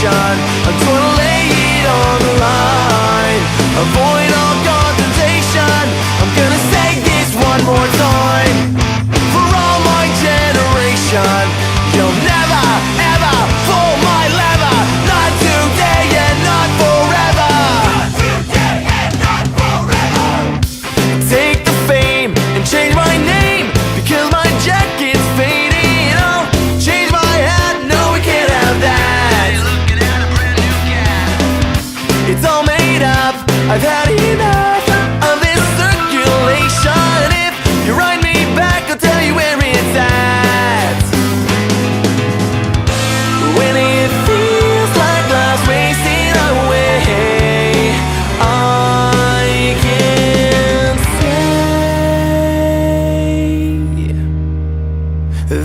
concentration. I'm gonna lay it on the line. Avoid all confrontation. I'm gonna say this one more time. For all my generation, you'll never, ever pull my lever. Not today and not forever. Not today and not forever. Take the fame and change my name, because my jacket's fading. Oh, change my hat, no we can't have that. You're looking at a brand new cat. It's all made up, I've had enough of this circulation. If you write me back, I'll tell you where it's at. When it feels like life's wasting away, I can say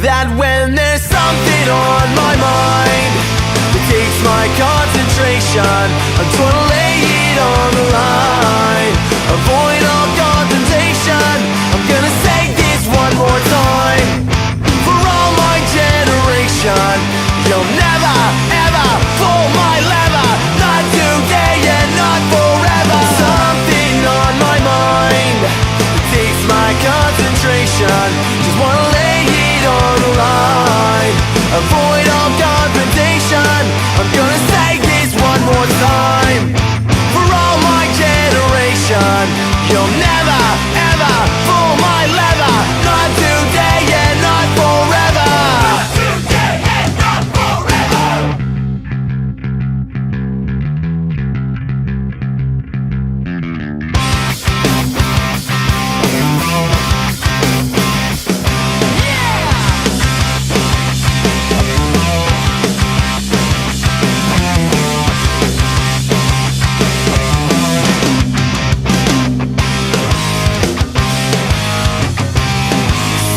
that when there's something on my mind that takes my concentration, I'm gonna lay it on the line. Avoid all confrontation. I'm gonna say this one more time. For all my generation, you'll never, ever pull my lever. Not today and not forever. Something on my mind that takes my concentration. Just wanna lay it on the line. Avoid all confrontation. I'm gonna say this one more time. For all my generation, you'll never, ever pull my lever. Not today and not forever. Not today and not forever.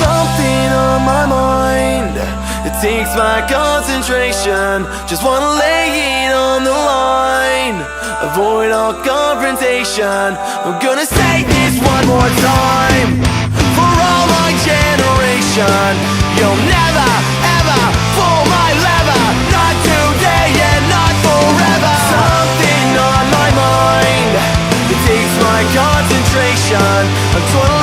Something on my mind, it takes my concentration. Just wanna lay it on the line. Avoid all confrontation. I'm gonna say this one more time. For all my generation, you'll never, ever pull my lever. Not today and not forever. Something on my mind, it takes my concentration. I'm gonna